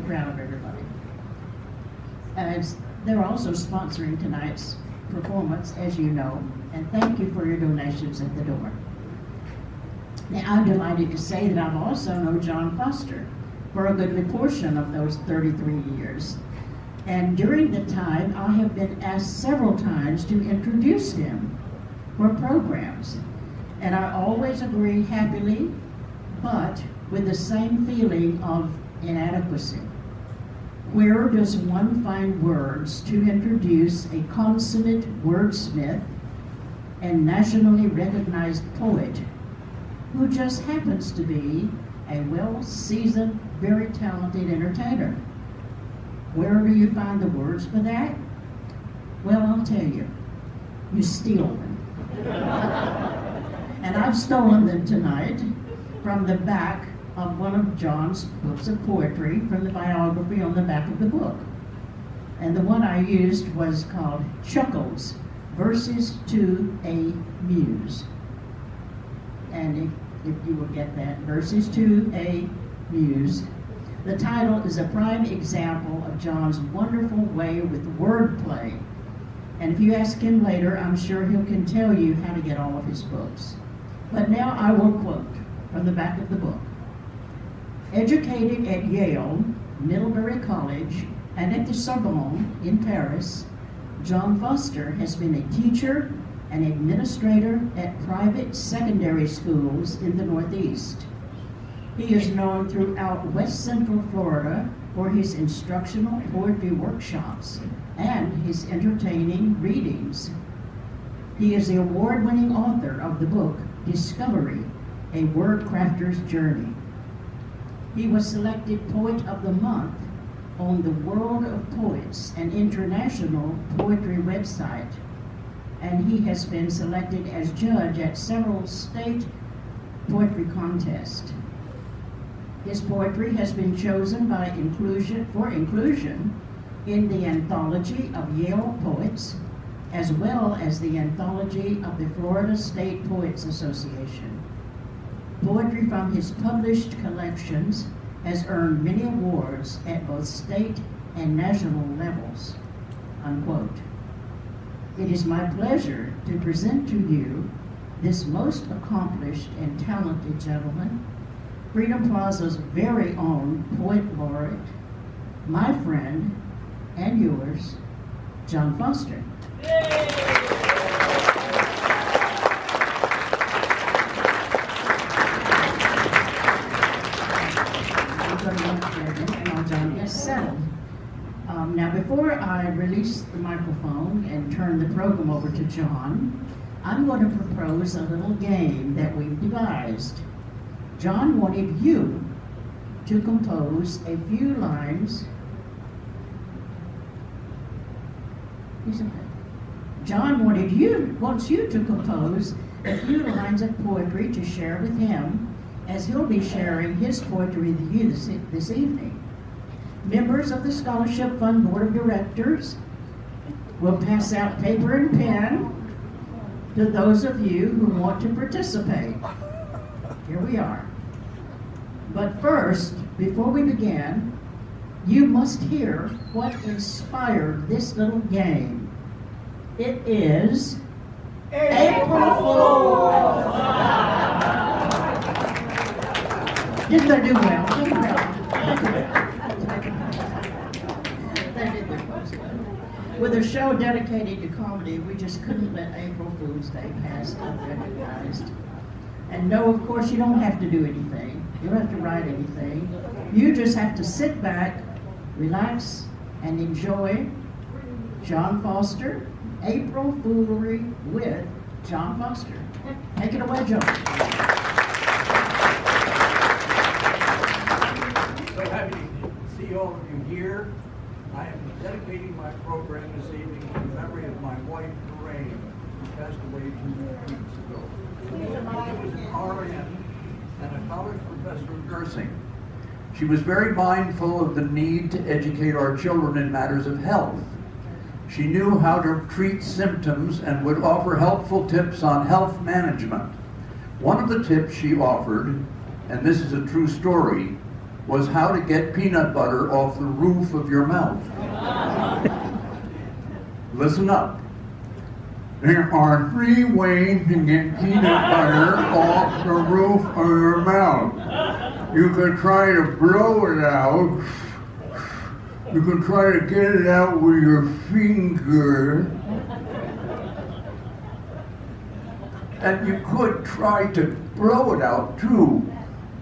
proud of everybody. They're also sponsoring tonight's performance, as you know, and thank you for your donations at the door. Now, I'm delighted to say that I've also known John Foster for a goodly portion of those 33 years. And during the time, I have been asked several times to introduce him for programs. And I always agree happily, but with the same feeling of inadequacy. Where does one find words to introduce a consummate wordsmith and nationally recognized poet who just happens to be a well-seasoned, very talented entertainer? Where do you find the words for that? Well, I'll tell you. You steal them. And I've stolen them tonight from the back of one of John's books of poetry, from the biography on the back of the book. And the one I used was called Chuckles, Verses to a Muse. And if you will get that, Verses to a Muse. The title is a prime example of John's wonderful way with wordplay. And if you ask him later, I'm sure he can tell you how to get all of his books. But now I will quote from the back of the book. Educated at Yale, Middlebury College, and at the Sorbonne in Paris, John Foster has been a teacher and administrator at private secondary schools in the Northeast. He is known throughout West Central Florida for his instructional poetry workshops and his entertaining readings. He is the award-winning author of the book Discovery, A Word Crafter's Journey. He was selected Poet of the Month on the World of Poets, an international poetry website, and he has been selected as judge at several state poetry contests. His poetry has been chosen for inclusion in the anthology of Yale Poets, as well as the anthology of the Florida State Poets Association. Poetry from his published collections has earned many awards at both state and national levels, unquote. It is my pleasure to present to you this most accomplished and talented gentleman, Freedom Plaza's very own poet laureate, my friend and yours, John Foster. John is settled. Now, before I release the microphone and turn the program over to John, I'm going to propose a little game that we've devised. John wanted you to compose a few lines. John wants you to compose a few lines of poetry to share with him, as he'll be sharing his poetry with you this evening. Members of the Scholarship Fund Board of Directors will pass out paper and pen to those of you who want to participate. Here we are. But first, before we begin, you must hear what inspired this little game. It is April Fool's! Didn't they do well? They did well. They did their most well. With a show dedicated to comedy, we just couldn't let April Fool's Day pass unrecognized. And no, of course, you don't have to do anything. You don't have to write anything. You just have to sit back, relax, and enjoy John Foster, April Foolery with John Foster. Take it away, John. So happy to see all of you here. I am dedicating my program this evening in memory of my wife, Lorraine, who passed away 2 weeks ago. She was an RN and a college professor of nursing. She was very mindful of the need to educate our children in matters of health. She knew how to treat symptoms and would offer helpful tips on health management. One of the tips she offered, and this is a true story, was how to get peanut butter off the roof of your mouth. Listen up. There are 3 ways to get peanut butter off the roof of your mouth. You could try to blow it out. You can try to get it out with your finger. And you could try to blow it out too.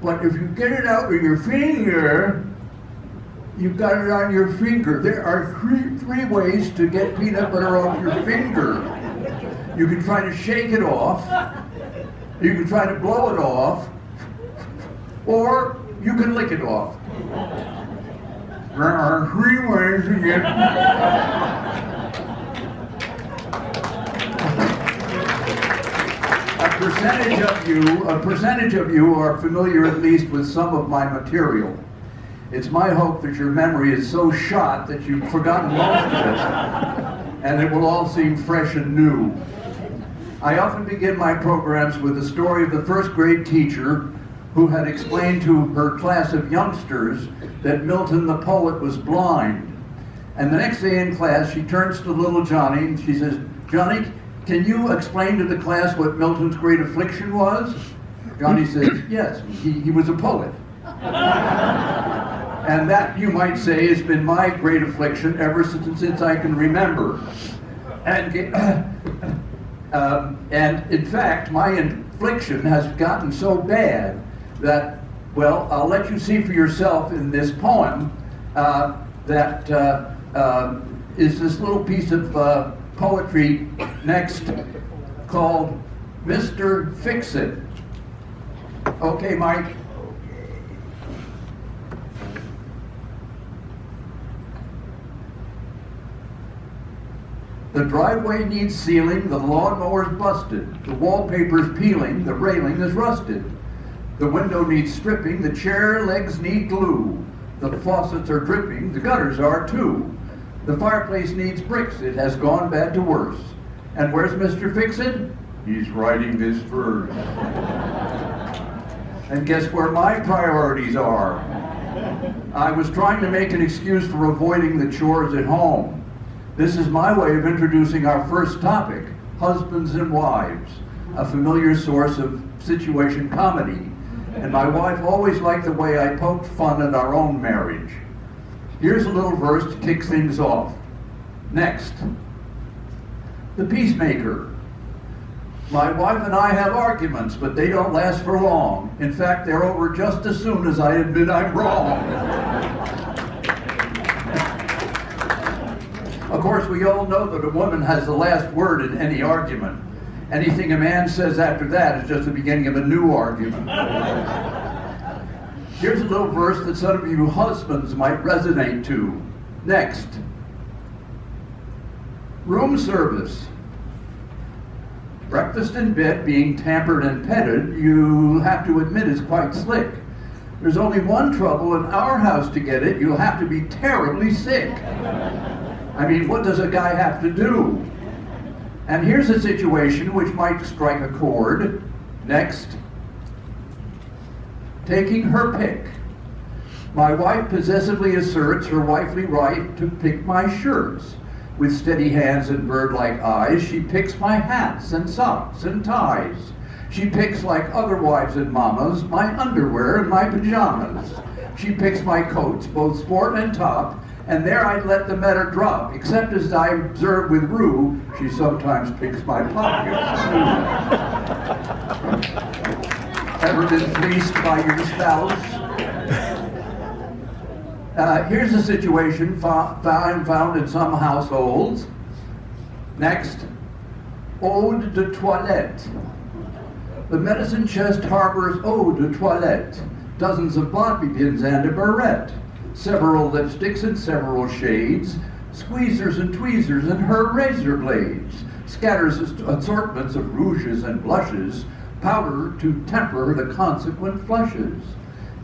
But if you get it out with your finger, you've got it on your finger. There are three ways to get peanut butter off your finger. You can try to shake it off. You can try to blow it off. Or you can lick it off. There are 3 ways to get a percentage of you are familiar at least with some of my material. It's my hope that your memory is so shot that you've forgotten most of it, and it will all seem fresh and new. I often begin my programs with the story of the first grade teacher who had explained to her class of youngsters that Milton the poet was blind. And the next day in class, she turns to little Johnny and she says, "Johnny, can you explain to the class what Milton's great affliction was?" Johnny says, "Yes, he was a poet." And that, you might say, has been my great affliction ever since I can remember. And in fact, my affliction has gotten so bad that, well, I'll let you see for yourself in this poem that is this little piece of poetry next called Mr. Fix-It. Okay, Mike. The driveway needs sealing, the lawnmower's busted, the wallpaper's peeling, the railing is rusted. The window needs stripping, the chair legs need glue, the faucets are dripping, the gutters are too. The fireplace needs bricks, it has gone bad to worse. And where's Mr. Fix-It? He's writing this verse. And guess where my priorities are? I was trying to make an excuse for avoiding the chores at home. This is my way of introducing our first topic, husbands and wives, a familiar source of situation comedy. And my wife always liked the way I poked fun at our own marriage. Here's a little verse to kick things off. Next. The peacemaker. My wife and I have arguments, but they don't last for long. In fact, they're over just as soon as I admit I'm wrong. Of course, we all know that a woman has the last word in any argument. Anything a man says after that is just the beginning of a new argument. Here's a little verse that some of you husbands might resonate to. Next. Room service. Breakfast in bed being tampered and petted, you have to admit is quite slick. There's only one trouble in our house to get it, you'll have to be terribly sick. I mean, what does a guy have to do? And here's a situation which might strike a chord. Next. Taking her pick. My wife possessively asserts her wifely right to pick my shirts. With steady hands and bird-like eyes, she picks my hats and socks and ties. She picks, like other wives and mamas, my underwear and my pajamas. She picks my coats, both sport and top, and there I'd let the matter drop, except as I observe with Rue, she sometimes picks my pockets. Ever been fleeced by your spouse? Here's a situation found in some households. Next, eau de toilette. The medicine chest harbors eau de toilette, dozens of bobby pins and a barrette, several lipsticks in several shades, squeezers and tweezers and her razor blades, scatters assortments of rouges and blushes, powder to temper the consequent flushes,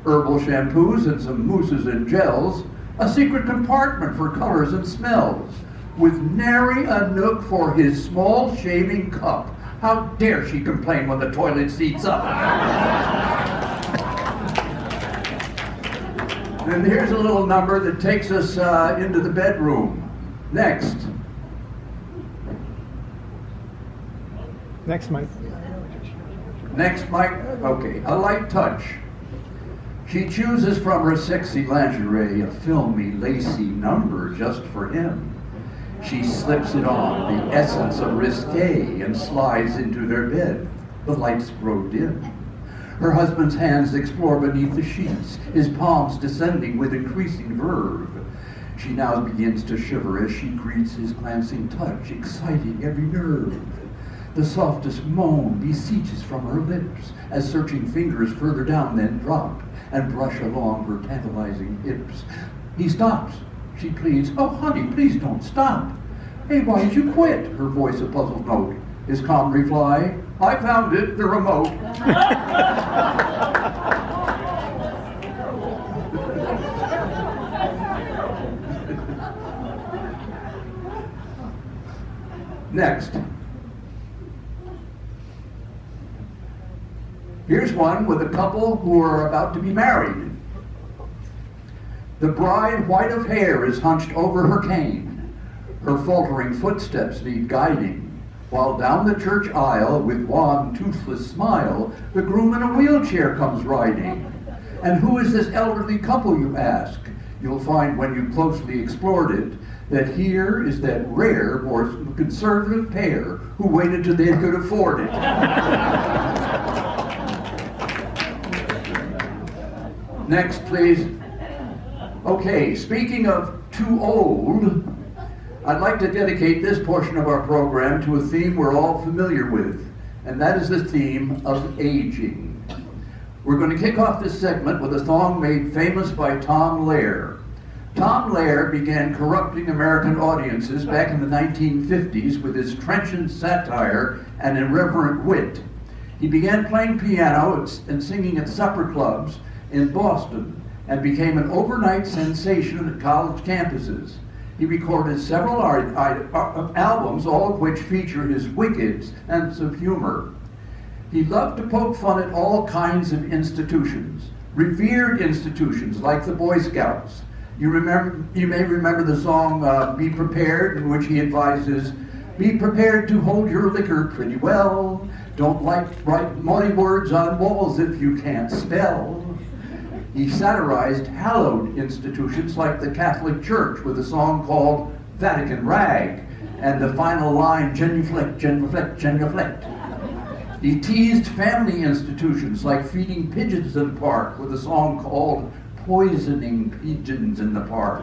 herbal shampoos and some mousses and gels, a secret compartment for colors and smells, with nary a nook for his small shaving cup. How dare she complain when the toilet seat's up? And here's a little number that takes us into the bedroom. Next. Next, Mike. Next, Mike. Okay, a light touch. She chooses from her sexy lingerie a filmy, lacy number just for him. She slips it on, the essence of risque, and slides into their bed. The lights grow dim. Her husband's hands explore beneath the sheets, his palms descending with increasing verve. She now begins to shiver as she greets his glancing touch, exciting every nerve. The softest moan beseeches from her lips, as searching fingers further down then drop and brush along her tantalizing hips. He stops. She pleads, "Oh, honey, please don't stop." "Hey, why did you quit?" Her voice a puzzled note. His calm reply, "I found it, the remote." Next. Here's one with a couple who are about to be married. The bride, white of hair, is hunched over her cane. Her faltering footsteps need guiding, while down the church aisle, with wan, toothless smile, the groom in a wheelchair comes riding. And who is this elderly couple, you ask? You'll find when you closely explored it, that here is that rare, more conservative pair who waited till they could afford it. Next, please. Okay, speaking of too old, I'd like to dedicate this portion of our program to a theme we're all familiar with, and that is the theme of aging. We're going to kick off this segment with a song made famous by Tom Lehrer. Tom Lehrer began corrupting American audiences back in the 1950s with his trenchant satire and irreverent wit. He began playing piano and singing at supper clubs in Boston and became an overnight sensation at college campuses. He recorded several albums, all of which feature his wicked sense of humor. He loved to poke fun at all kinds of institutions, revered institutions like the Boy Scouts. You may remember the song Be Prepared, in which he advises, "Be prepared to hold your liquor pretty well. Don't write money words on walls if you can't spell." He satirized hallowed institutions like the Catholic Church with a song called Vatican Rag, and the final line, genuflect, genuflect, genuflect. He teased family institutions like feeding pigeons in the park with a song called Poisoning Pigeons in the Park.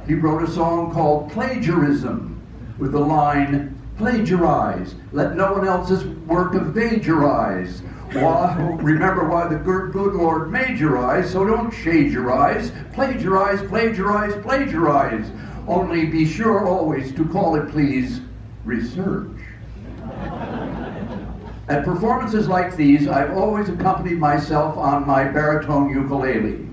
He wrote a song called Plagiarism with the line, "Plagiarize, let no one else's work evade-your-eyes. Remember why the good Lord made your eyes, so don't shade your eyes. Plagiarize, plagiarize, plagiarize. Only be sure always to call it, please, research." At performances like these, I've always accompanied myself on my baritone ukulele.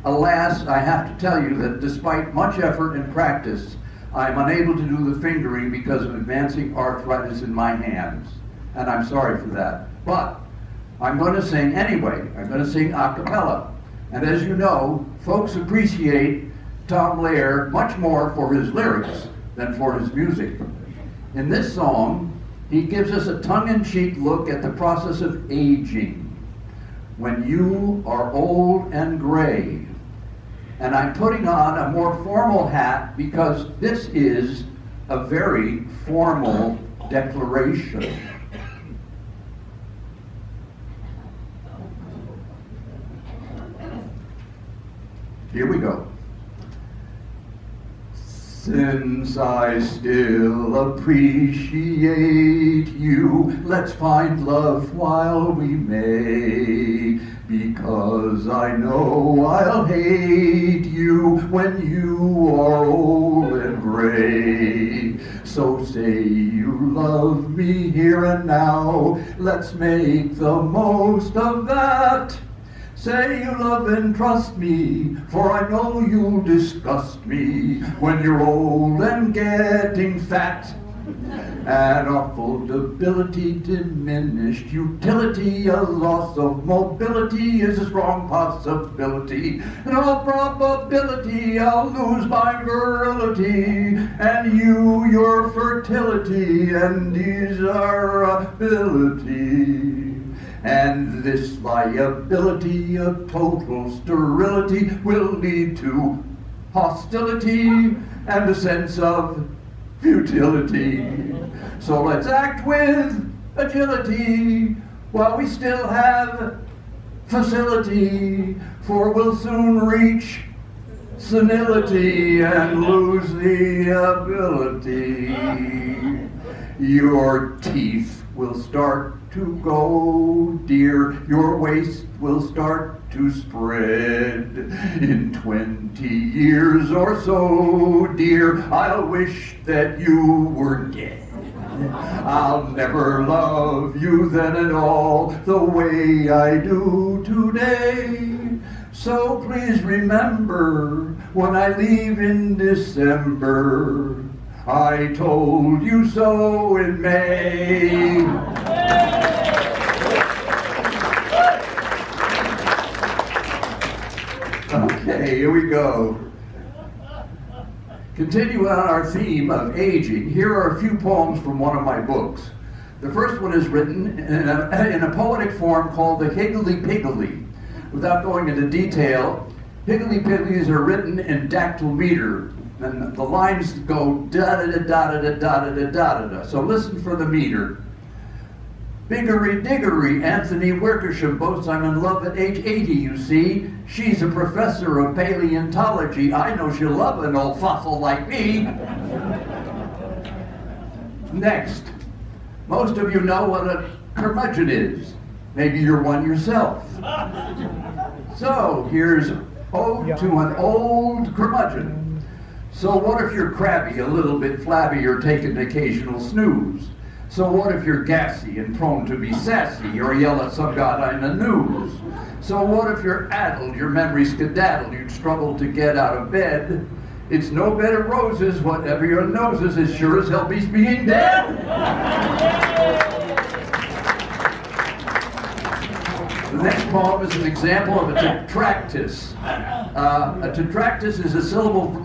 Alas, I have to tell you that despite much effort and practice, I'm unable to do the fingering because of advancing arthritis in my hands. And I'm sorry for that. But I'm going to sing anyway. I'm going to sing a cappella. And as you know, folks appreciate Tom Lehrer much more for his lyrics than for his music. In this song, he gives us a tongue-in-cheek look at the process of aging. When you are old and gray. And I'm putting on a more formal hat because this is a very formal declaration. Here we go. Since I still appreciate you, let's find love while we may, because I know I'll hate you when you are old and gray. So say you love me here and now, let's make the most of that. Say you love and trust me, for I know you'll disgust me when you're old and getting fat. and affordability diminished. Utility, a loss of mobility is a strong possibility. In all probability, I'll lose my virility, and you your fertility and desirability. And this liability of total sterility will lead to hostility and a sense of futility. So let's act with agility while we still have facility, for we'll soon reach senility and lose the ability. Your teeth will start to go, dear. Your waist will start to spread. In 20 years or so, dear, I'll wish that you were dead. I'll never love you then at all the way I do today. So please remember, when I leave in December, I told you so in May. Okay, here we go. Continuing on our theme of aging, here are a few poems from one of my books. The first one is written in a poetic form called the Higgledy-Piggledy. Without going into detail, Higgledy-Piggledies are written in dactyl meter, and the lines go da-da-da-da-da-da-da-da-da-da. So listen for the meter. Biggery-diggery, Anthony Wickersham boasts I'm in love at age 80, you see. She's a professor of paleontology. I know she'll love an old fossil like me. Next, most of you know what a curmudgeon is. Maybe you're one yourself. So here's ode to an old curmudgeon. So what if you're crabby, a little bit flabby, or take an occasional snooze? So what if you're gassy and prone to be sassy, or yell at some guy in the news? So what if you're addled, your memory skedaddled, you'd struggle to get out of bed? It's no bed of roses, whatever your nose is, as sure as hell beats being dead. The next poem is an example of a tetractys. A tetractys is a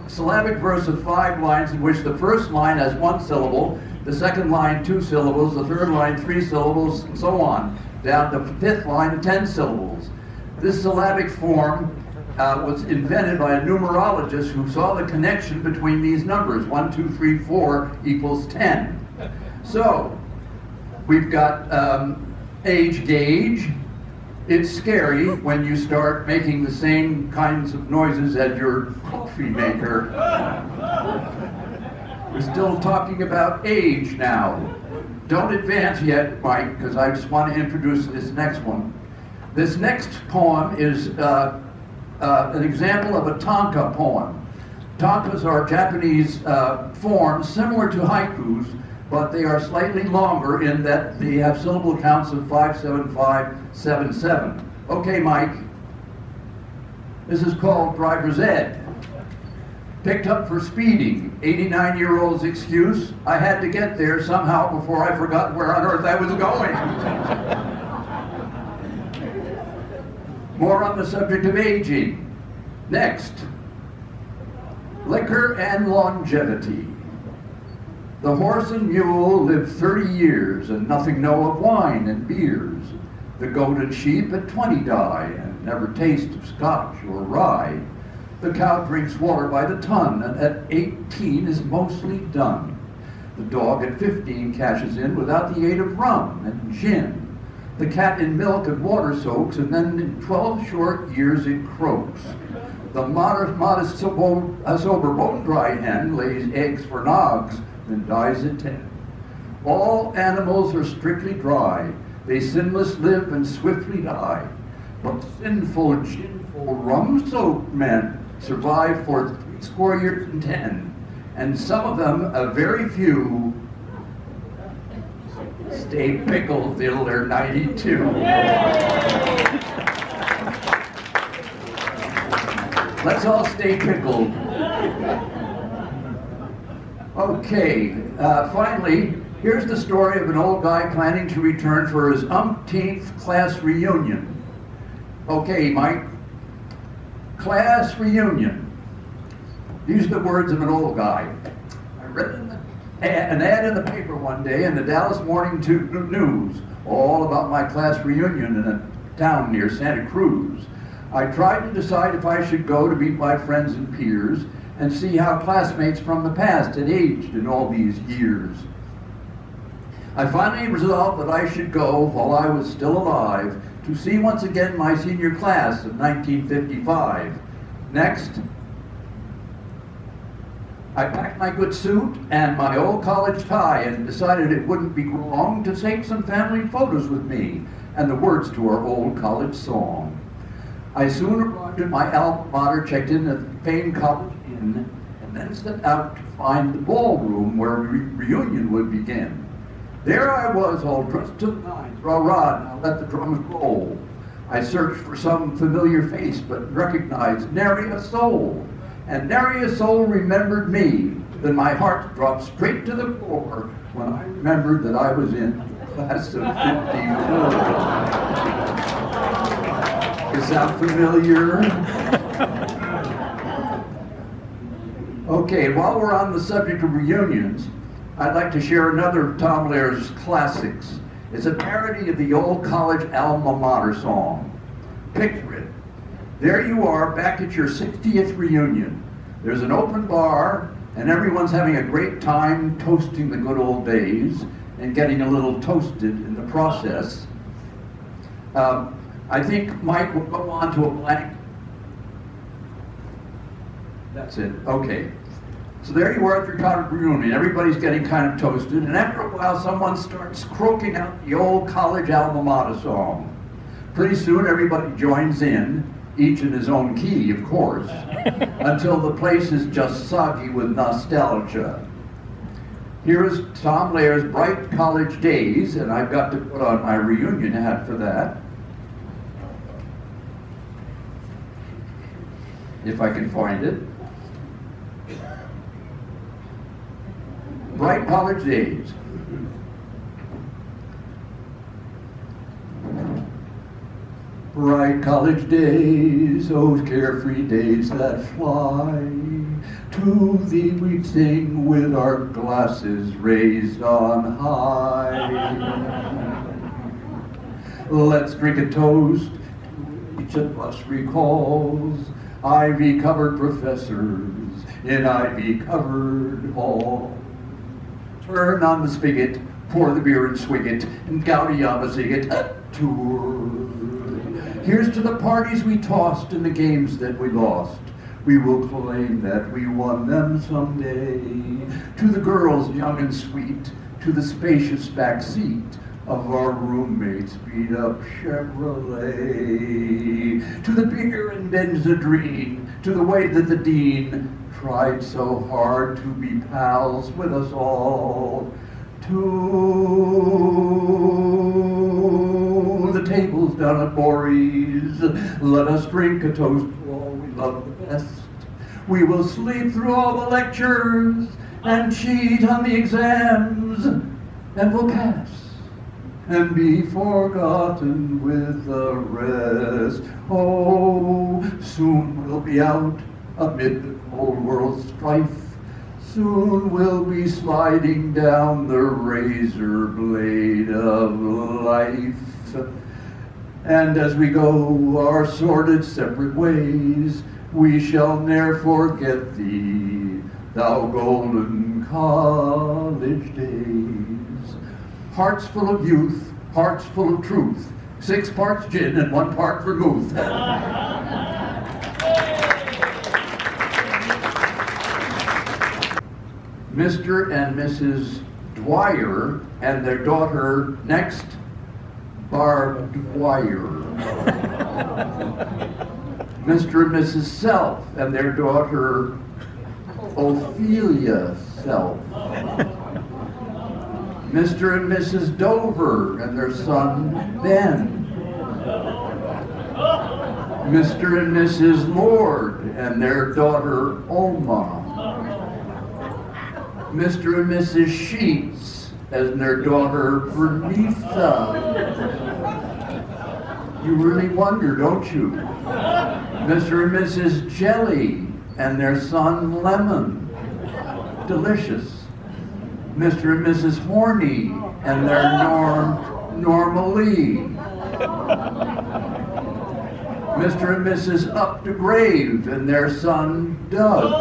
syllabic verse of 5 lines in which the first line has 1 syllable, the second line 2 syllables, the third line 3 syllables, and so on, down to the 5th line 10 syllables. This syllabic form was invented by a numerologist who saw the connection between these numbers. 1, 2, 3, 4 equals 10. So, we've got age gauge. It's scary when you start making the same kinds of noises as your coffee maker. We're still talking about age now. Don't advance yet, Mike, because I just want to introduce this next one. This next poem is an example of a tanka poem. Tankas are Japanese forms similar to haikus, but they are slightly longer in that they have syllable counts of 5, 7, 5, 7, 7. Okay, Mike. This is called driver's ed. Picked up for speeding. 89-year-old's excuse. I had to get there somehow before I forgot where on earth I was going. More on the subject of aging. Next. Liquor and longevity. The horse and mule lived 30 years and nothing know of wine and beers. The goat and sheep at 20 die and never taste of scotch or rye. The cow drinks water by the ton and at 18 is mostly done. The dog at 15 cashes in without the aid of rum and gin. The cat in milk and water soaks, and then in 12 short years it croaks. The modest sober bone-dry hen lays eggs for nogs, then dies at 10. All animals are strictly dry. They sinless live and swiftly die. But sinful, ginful, rum-soaked men survive for 80 years and 10. And some of them, a very few, stay pickled till they're 92. Let's all stay pickled. Okay, finally, here's the story of an old guy planning to return for his umpteenth class reunion. Okay, Mike. Class reunion. These are the words of an old guy. I read an ad in the paper one day in the Dallas Morning News, all about my class reunion in a town near Santa Cruz. I tried to decide if I should go to meet my friends and peers and see how classmates from the past had aged in all these years. I finally resolved that I should go while I was still alive to see once again my senior class of 1955. Next, I packed my good suit and my old college tie and decided it wouldn't be wrong to take some family photos with me and the words to our old college song. I soon arrived at my alma mater, checked in at the famed College Inn, and then set out to find the ballroom where reunion would begin. There I was, all dressed to the nines, rah-rah, now let the drums roll. I searched for some familiar face, but recognized nary a soul. And nary a soul remembered me. Then my heart dropped straight to the floor when I remembered that I was in the class of 54. Does that familiar? Okay, while we're on the subject of reunions, I'd like to share another of Tom Lair's classics. It's a parody of the old college alma mater song. Picture it. There you are back at your 60th reunion. There's an open bar and everyone's having a great time toasting the good old days and getting a little toasted in the process. I think Mike will go on to a blank. That's it, okay. So there you are at your college reunion, everybody's getting kind of toasted, and after a while someone starts croaking out the old college alma mater song. Pretty soon everybody joins in, each in his own key, of course, until the place is just soggy with nostalgia. Here is Tom Lair's Bright College Days, and I've got to put on my reunion hat for that. If I can find it. Bright College Days. Bright college days, those carefree days that fly. To thee we sing with our glasses raised on high. Let's drink a toast, each of us recalls ivy-covered professors in ivy-covered halls. Turn on the spigot, pour the beer and swig it, and Gaudiama sing it, tour. Here's to the parties we tossed and the games that we lost. We will claim that we won them someday. To the girls young and sweet, to the spacious back seat of our roommates beat-up Chevrolet. To the beer and Benzedrine, to the way that the dean tried so hard to be pals with us all. To the tables down at Borey's, let us drink a toast to all we love the best. We will sleep through all the lectures and cheat on the exams, and we'll pass and be forgotten with the rest. Oh, soon we'll be out amid the cold world strife. Soon we'll be sliding down the razor blade of life. And as we go our sordid separate ways, we shall ne'er forget thee, thou golden college days. Hearts full of youth, hearts full of truth, 6 parts gin and 1 part vermouth. Mr. and Mrs. Dwyer and their daughter, next, Barb Dwyer. Mr. and Mrs. Self and their daughter, Ophelia Self. Mr. and Mrs. Dover and their son, Ben. Mr. and Mrs. Lord and their daughter, Oma. Mr. and Mrs. Sheets and their daughter Bernice. You really wonder, don't you? Mr. and Mrs. Jelly and their son Lemon. Delicious. Mr. and Mrs. Horny and their Normalie. Mr. and Mrs. Up to Grave and their son Doug.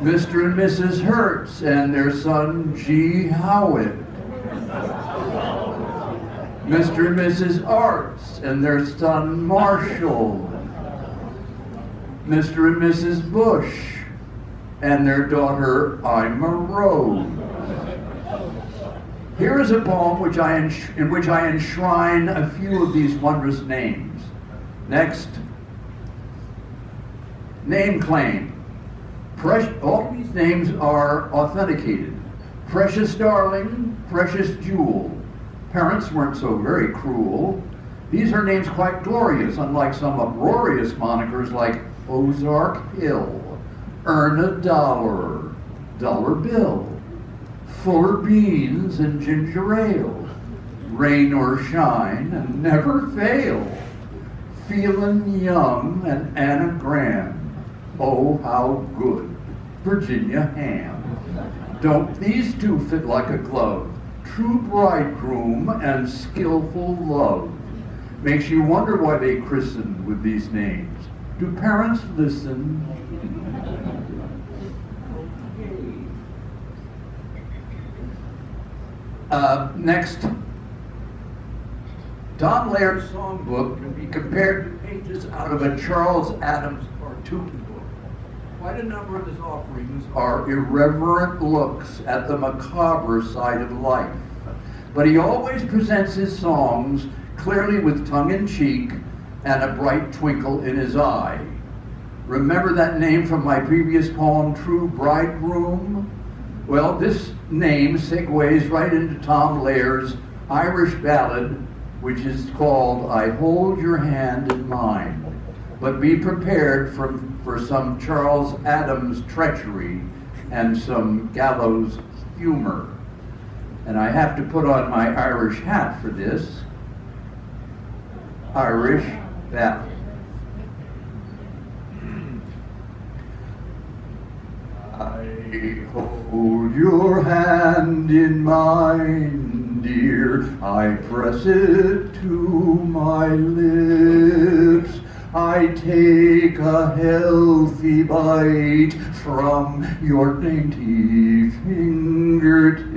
Mr. and Mrs. Hertz and their son G. Howitt. Mr. and Mrs. Arts and their son Marshall. Mr. and Mrs. Bush and their daughter Ima Rose. Here is a poem in which I enshrine a few of these wondrous names. Next, name claim. All these names are authenticated. Precious Darling, Precious Jewel. Parents weren't so very cruel. These are names quite glorious, unlike some uproarious monikers like Ozark Hill, Earn a Dollar, Dollar Bill, Fuller Beans and Ginger Ale, Rain or Shine and Never Fail, Feelin' Young and Anagram, Oh How Good, Virginia Ham. Don't these two fit like a glove? True bridegroom and skillful love. Makes you wonder why they christened with these names. Do parents listen? Next, Don Laird's songbook can be compared to pages out of a Charles Adams cartoon book. Quite a number of his offerings are irreverent looks at the macabre side of life. But he always presents his songs clearly with tongue-in-cheek and a bright twinkle in his eye. Remember that name from my previous poem, True Bridegroom? Well, this name segues right into Tom Laird's Irish ballad, which is called I Hold Your Hand in Mine. But be prepared for some Charles Adams treachery and some gallows humor. And I have to put on my Irish hat for this. Irish ballad. I hold your hand in mine, dear. I press it to my lips. I take a healthy bite from your dainty fingertips.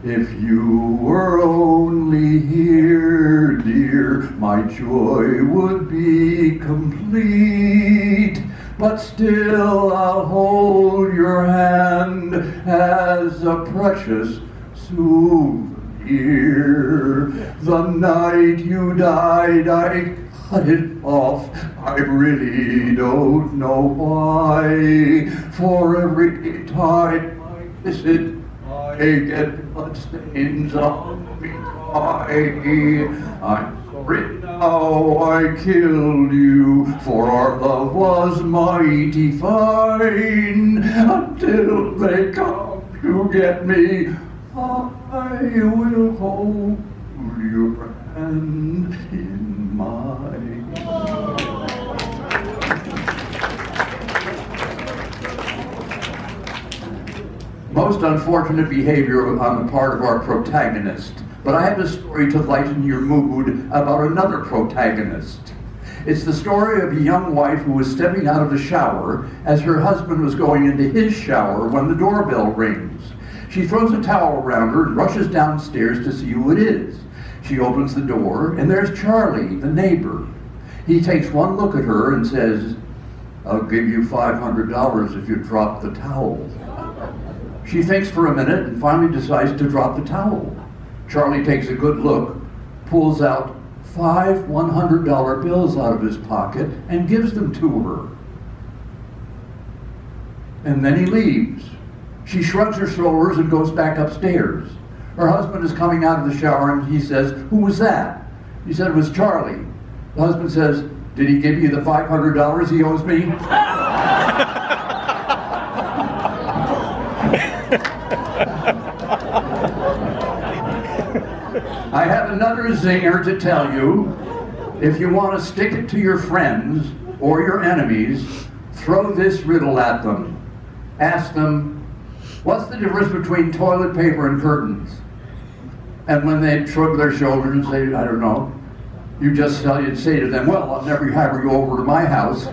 If you were only here, dear, my joy would be complete. But still I'll hold your hand as a precious souvenir. The night you died, I cut it off. I really don't know why. For every time I kiss it, I get bloodstains on me. I'm sorry now I killed you, for our love was mighty fine. Until they come to get me, I will hold your hand in mine. Most unfortunate behavior on the part of our protagonist. But I have a story to lighten your mood about another protagonist. It's the story of a young wife who was stepping out of the shower as her husband was going into his shower when the doorbell rings. She throws a towel around her and rushes downstairs to see who it is. She opens the door, and there's Charlie, the neighbor. He takes one look at her and says, "I'll give you $500 if you drop the towel." She thinks for a minute and finally decides to drop the towel. Charlie takes a good look, pulls out 5 $100 bills out of his pocket and gives them to her. And then he leaves. She shrugs her shoulders and goes back upstairs. Her husband is coming out of the shower and he says, "Who was that?" He said, "It was Charlie." The husband says, "Did he give you the $500 he owes me?" I have another zinger to tell you. If you want to stick it to your friends or your enemies, throw this riddle at them. Ask them, what's the difference between toilet paper and curtains? And when they shrug their shoulders and say, I don't know, you'd say to them, well, I'll never have you over to my house.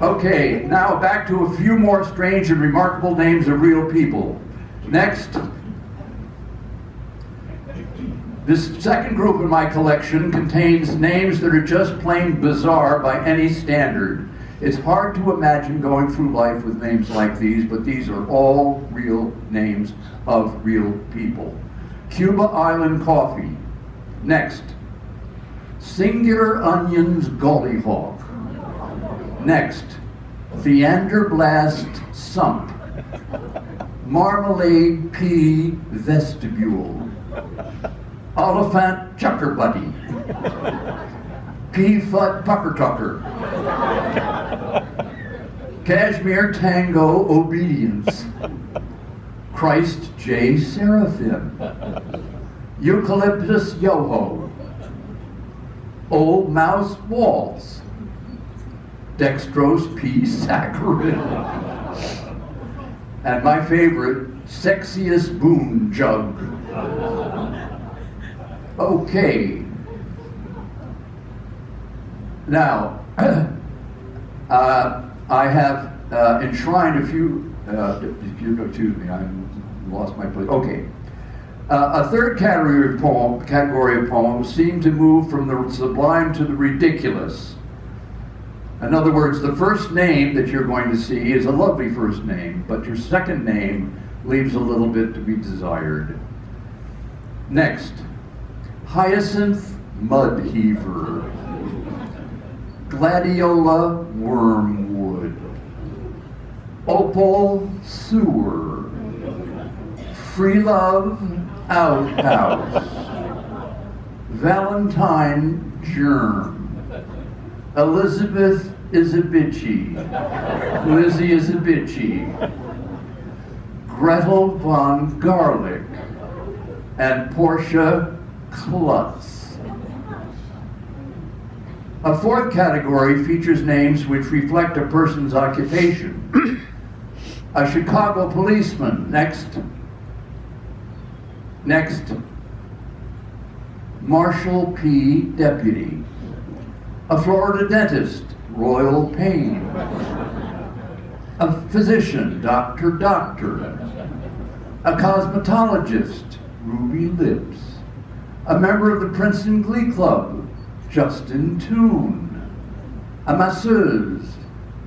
Okay, now back to a few more strange and remarkable names of real people. Next. This second group in my collection contains names that are just plain bizarre by any standard. It's hard to imagine going through life with names like these, but these are all real names of real people. Cuba Island Coffee. Next. Singular Onions Gollyhawk. Next. Theanderblast Sump. Marmalade Pea Vestibule. Oliphant Chuckerbuddy. Pea-Foot Pucker-Tucker. Cashmere Tango Obedience. Christ J. Seraphim. Eucalyptus Yoho. Old Mouse Waltz. Dextrose P. Saccharin. And my favorite, Sexiest Boon Jug. Okay. Now, I have enshrined a few, excuse me, I lost my place. Okay. A third category of poems seem to move from the sublime to the ridiculous. In other words, the first name that you're going to see is a lovely first name, but your second name leaves a little bit to be desired. Next, Hyacinth Mudheaver. Gladiola Wormwood. Opal Sewer. Free Love Outhouse. Valentine Germ. Elizabeth is a bitchy. Lizzie is a bitchy. Gretel von Garlic. And Portia Klutz. A fourth category features names which reflect a person's occupation. A Chicago policeman. Next. Next. Marshall P. Deputy. A Florida dentist. Royal Pain. A physician. Doctor. A cosmetologist. Ruby Lips. A member of the Princeton Glee Club. Justin Toon. A masseuse.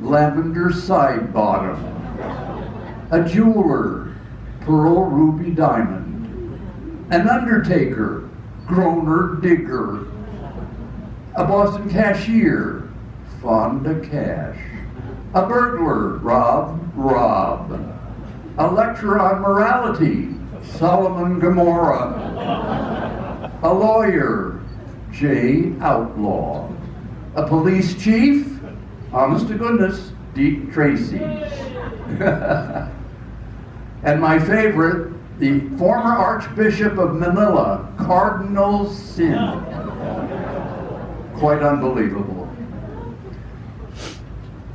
Lavender Sidebottom. A jeweler. Pearl Ruby Diamond. An undertaker. Groner Digger. A Boston cashier. Fonda Cash. A burglar. Rob. A lecturer on morality. Solomon Gomorrah. A lawyer. J. Outlaw. A police chief. Honest to goodness. Deke Tracy. And my favorite, the former Archbishop of Manila, Cardinal Sin. Quite unbelievable.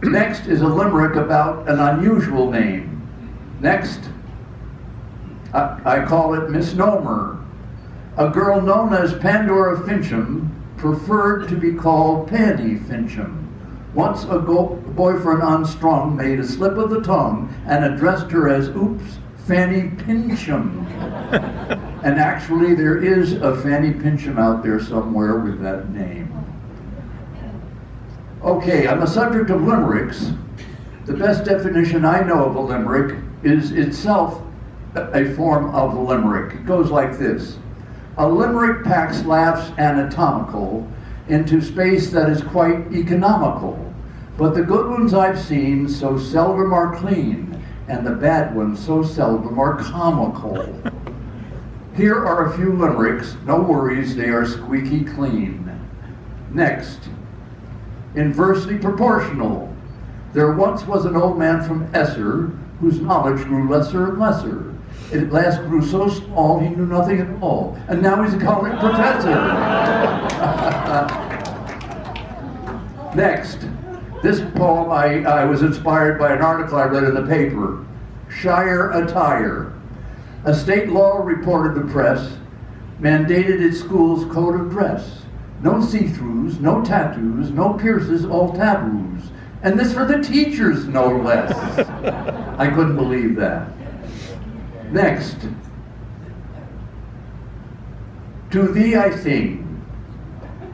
Next is a limerick about an unusual name. Next, I call it Misnomer. A girl known as Pandora Fincham preferred to be called Pandy Fincham. Once a boyfriend unstrung made a slip of the tongue and addressed her as Oops, Fanny Pincham. And actually there is a Fanny Pincham out there somewhere with that name. Okay, on the subject of limericks, the best definition I know of a limerick is itself a form of a limerick. It goes like this. A limerick packs laughs anatomical into space that is quite economical. But the good ones I've seen so seldom are clean, and the bad ones so seldom are comical. Here are a few limericks. No worries, they are squeaky clean. Next. Inversely proportional. There once was an old man from Esser whose knowledge grew lesser and lesser. It at last grew so small he knew nothing at all. And now he's a college professor. Next, this poem I was inspired by an article I read in the paper. Shire attire. A state law, reported the press, mandated its school's code of dress. No see-throughs, no tattoos, no pierces, all taboos. And this for the teachers, no less. I couldn't believe that. Next. To thee I sing.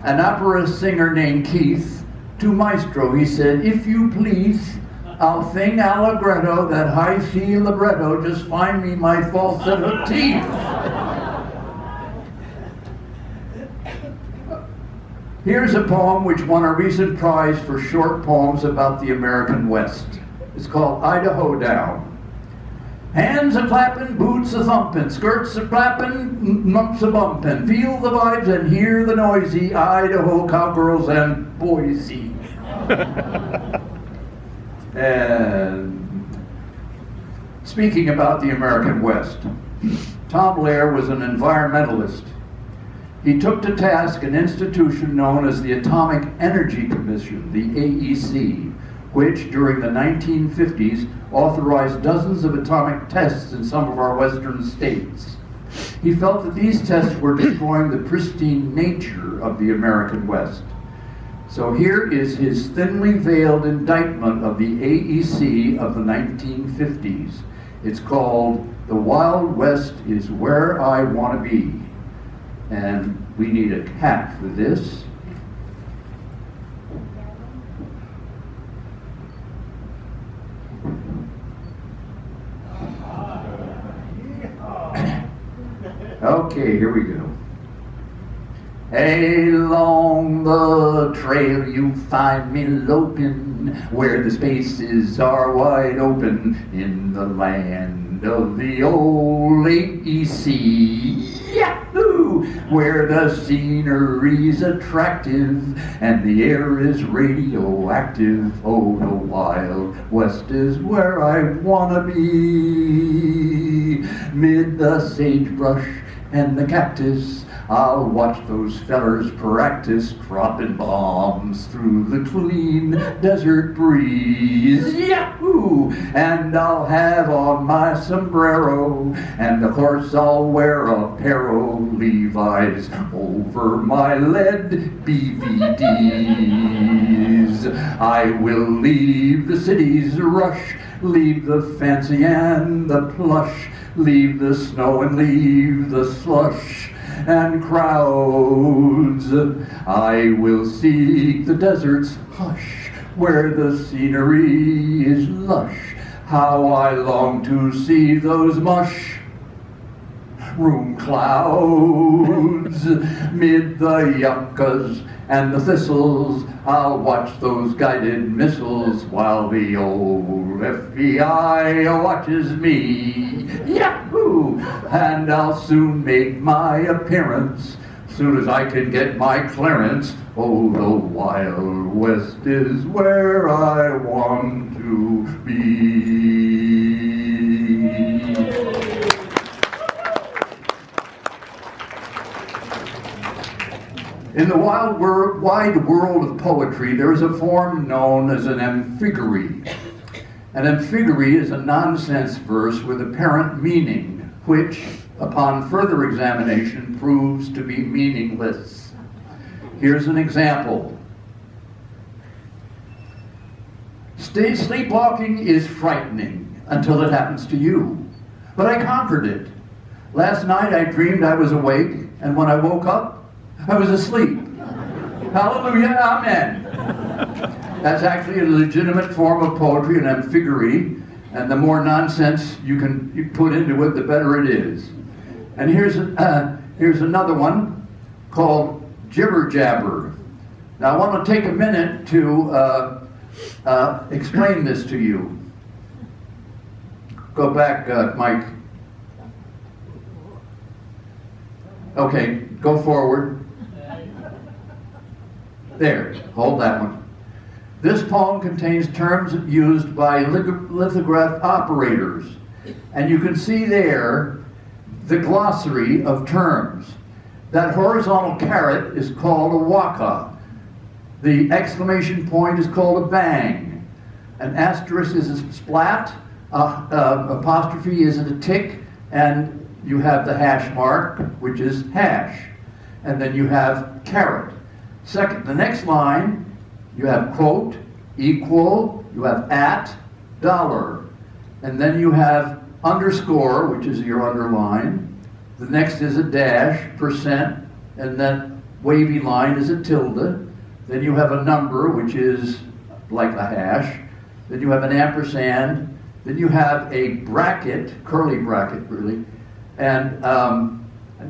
An opera singer named Keith, to Maestro he said, if you please, I'll sing allegretto, that high C libretto, just find me my falsetto teeth. Here's a poem which won a recent prize for short poems about the American West. It's called Idaho Down. Hands a-clappin', boots a-thumpin', skirts a-flappin', mumps a-bumpin'. Feel the vibes and hear the noisy Idaho cowgirls and Boise. And speaking about the American West, Tom Lehrer was an environmentalist. He took to task an institution known as the Atomic Energy Commission, the AEC, which during the 1950s authorized dozens of atomic tests in some of our western states. He felt that these tests were destroying the pristine nature of the American West. So here is his thinly veiled indictment of the AEC of the 1950s. It's called The Wild West is Where I Want to Be. And we need a cat for this. Okay, here we go. Along the trail you find me loping, where the spaces are wide open, in the land of the old AEC. Yahoo! Where the scenery's attractive and the air is radioactive. Oh, the Wild West is where I wanna be. Mid the sagebrush and the cactus, I'll watch those fellers practice dropping bombs through the clean desert breeze. Yahoo! And I'll have on my sombrero, and of course I'll wear a pair of Levi's over my lead BVDs. I will leave the city's rush, leave the fancy and the plush, leave the snow and leave the slush and crowds. I will seek the desert's hush, where the scenery is lush. How I long to see those mush room clouds. Mid the yuccas and the thistles, I'll watch those guided missiles while the old FBI watches me. Yahoo! And I'll soon make my appearance, soon as I can get my clearance. Oh, the Wild West is where I want to be. In the wide world of poetry, there is a form known as an amphigory. An amphigory is a nonsense verse with apparent meaning, which, upon further examination, proves to be meaningless. Here's an example. Sleepwalking is frightening until it happens to you. But I conquered it. Last night I dreamed I was awake, and when I woke up, I was asleep. Hallelujah, amen. That's actually a legitimate form of poetry, an amphigory, and the more nonsense you put into it, the better it is. And here's another one called Jibber Jabber. Now I want to take a minute to explain this to you. Go back, Mike. Okay, go forward. There, hold that one. This poem contains terms used by lithograph operators. And you can see there the glossary of terms. That horizontal caret is called a waka. The exclamation point is called a bang. An asterisk is a splat, apostrophe is a tick, and you have the hash mark, which is hash. And then you have caret. Second, the next line, you have quote, equal, you have at, dollar. And then you have underscore, which is your underline. The next is a dash, percent, and then wavy line is a tilde. Then you have a number, which is like a hash. Then you have an ampersand. Then you have a bracket, curly bracket really, and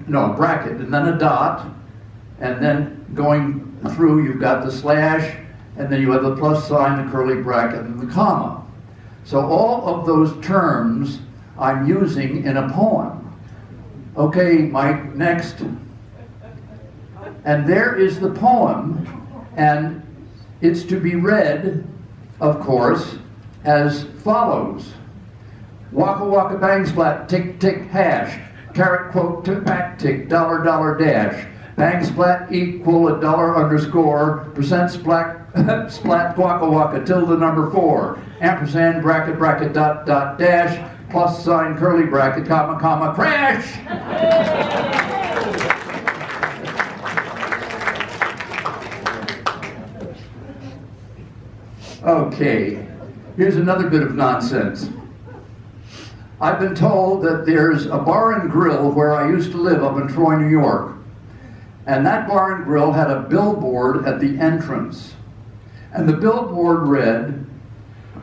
no, a bracket, and then a dot, and then going through you've got the slash, and then you have the plus sign, the curly bracket, and the comma. So all of those terms I'm using in a poem. Okay, Mike, next. And there is the poem, and it's to be read, of course, as follows. Waka waka bang splat, tick tick hash, caret quote tick back tick, dollar dollar dash, bang splat equal a dollar underscore, percent splat splat waka waka tilde number 4, ampersand bracket bracket dot dot dash, plus sign curly bracket comma comma crash. Okay, here's another bit of nonsense. I've been told that there's a bar and grill where I used to live up in Troy, New York. And that bar and grill had a billboard at the entrance. And the billboard read,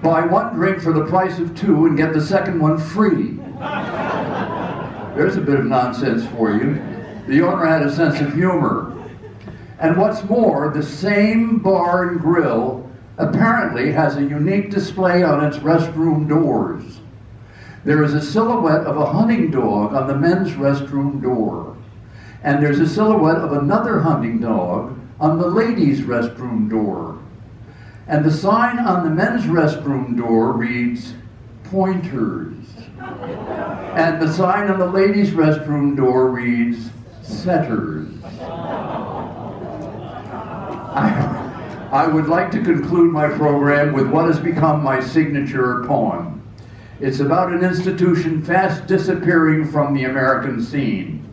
buy 1 drink for the price of 2 and get the second one free. There's a bit of nonsense for you. The owner had a sense of humor. And what's more, the same bar and grill apparently has a unique display on its restroom doors. There is a silhouette of a hunting dog on the men's restroom door. And there's a silhouette of another hunting dog on the ladies' restroom door. And the sign on the men's restroom door reads, pointers. And the sign on the ladies' restroom door reads, setters. I would like to conclude my program with what has become my signature poem. It's about an institution fast disappearing from the American scene.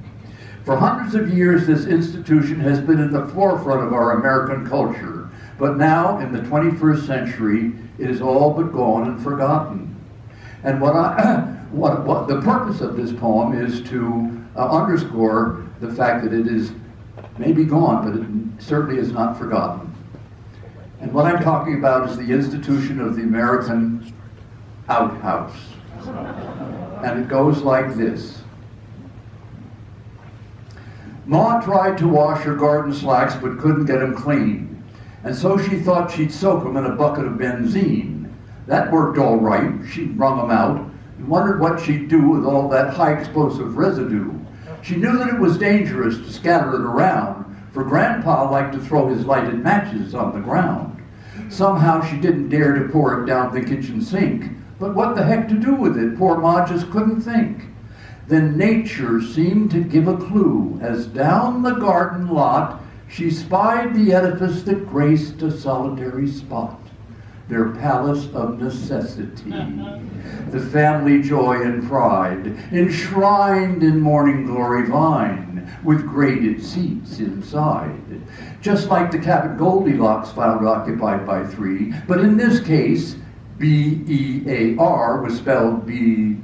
For hundreds of years, this institution has been at the forefront of our American culture, but now, in the 21st century, it is all but gone and forgotten. And what the purpose of this poem is to underscore the fact that it is maybe gone, but it certainly is not forgotten. And what I'm talking about is the institution of the American outhouse. And it goes like this. Ma tried to wash her garden slacks but couldn't get them clean. And so she thought she'd soak them in a bucket of benzene. That worked all right. She wrung them out and wondered what she'd do with all that high explosive residue. She knew that it was dangerous to scatter it around, for Grandpa liked to throw his lighted matches on the ground. Somehow she didn't dare to pour it down the kitchen sink. But what the heck to do with it? Poor Ma just couldn't think. Then nature seemed to give a clue, as down the garden lot she spied the edifice that graced a solitary spot, their palace of necessity, the family joy and pride, enshrined in morning glory vine, with graded seats inside, just like the cabin Goldilocks found occupied by 3, but in this case, B-E-A-R was spelled B-A-R-E.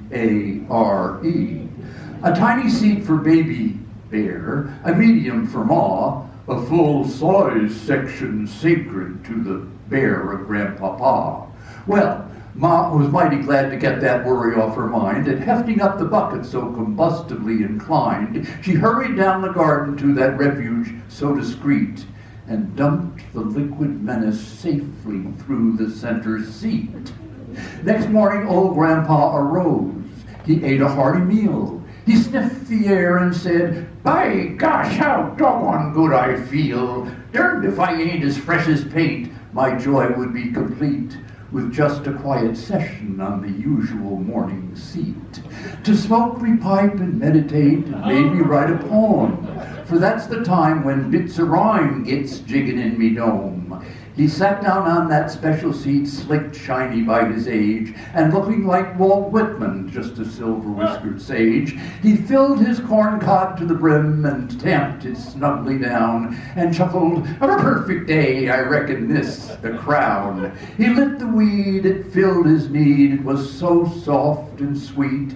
A tiny seat for baby bear, a medium for Ma, a full-size section sacred to the bear of Grandpapa. Well, Ma was mighty glad to get that worry off her mind, and hefting up the bucket so combustively inclined, she hurried down the garden to that refuge so discreet, and dumped the liquid menace safely through the center seat. Next morning, old Grandpa arose. He ate a hearty meal. He sniffed the air and said, by gosh, how doggone good I feel. Darned if I ain't as fresh as paint. My joy would be complete with just a quiet session on the usual morning seat. To smoke we pipe and meditate and maybe write a poem, for that's the time when bits of rhyme gets jigging in me dome. He sat down on that special seat, slick, shiny by his age, and looking like Walt Whitman, just a silver-whiskered sage. He filled his corncob to the brim and tamped it snugly down, and chuckled, "Of a perfect day, I reckon this the crown." He lit the weed, it filled his need, it was so soft and sweet,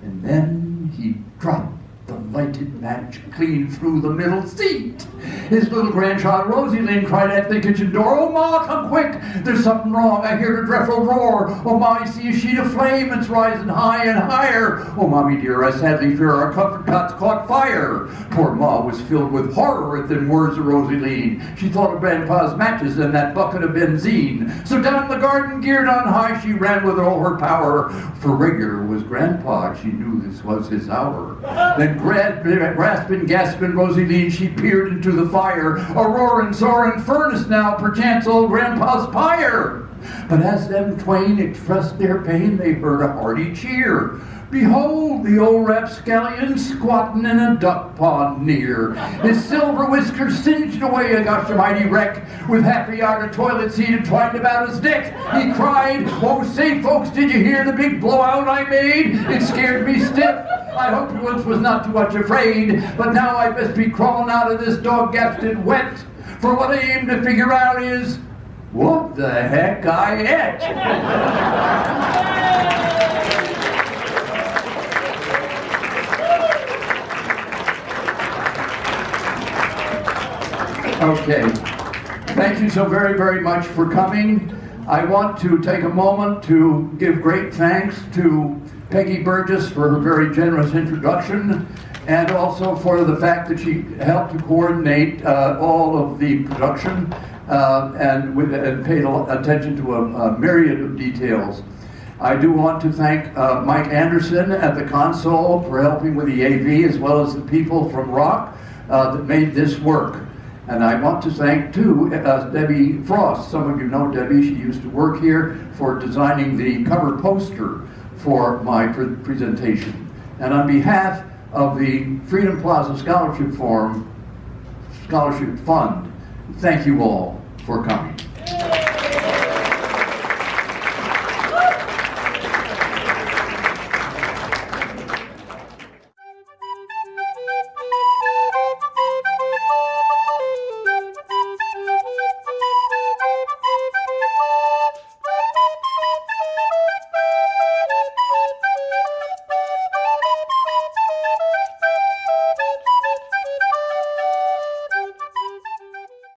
and then he dropped the lighted match clean through the middle seat. His little grandchild Rosie Lynn cried at the kitchen door, "Oh, Ma, come quick, there's something wrong, I hear a dreadful roar. Oh, Ma, I see a sheet of flame, it's rising high and higher. Oh, Mommy dear, I sadly fear our comfort cot's caught fire." Poor Ma was filled with horror at the words of Rosie Lynn. She thought of Grandpa's matches and that bucket of benzine. So down the garden, geared on high, she ran with all her power. For regular was Grandpa, she knew this was his hour. Then grasping, gasping Rosie Lynn, she peered into the fire. A roaring, soaring furnace now, perchance old Grandpa's pyre. But as them twain expressed their pain, they heard a hearty cheer. Behold the old rapscallion squatting in a duck pond near. His silver whiskers singed away a gosh almighty wreck. With half a yard of toilet seat entwined about his neck, he cried, "Oh, say folks, did you hear the big blowout I made? It scared me stiff. I hope you once was not too much afraid, but now I best be crawling out of this dog-gasted wet. For what I aim to figure out is, what the heck I ate." Okay. Thank you so very, very much for coming. I want to take a moment to give great thanks to Peggy Burgess for her very generous introduction, and also for the fact that she helped to coordinate all of the production and paid attention to a myriad of details. I do want to thank Mike Anderson at the console for helping with the AV, as well as the people from Rock that made this work. And I want to thank, too, Debbie Frost. Some of you know Debbie. She used to work here, for designing the cover poster for my presentation. And on behalf of the Freedom Plaza Scholarship Fund, thank you all for coming.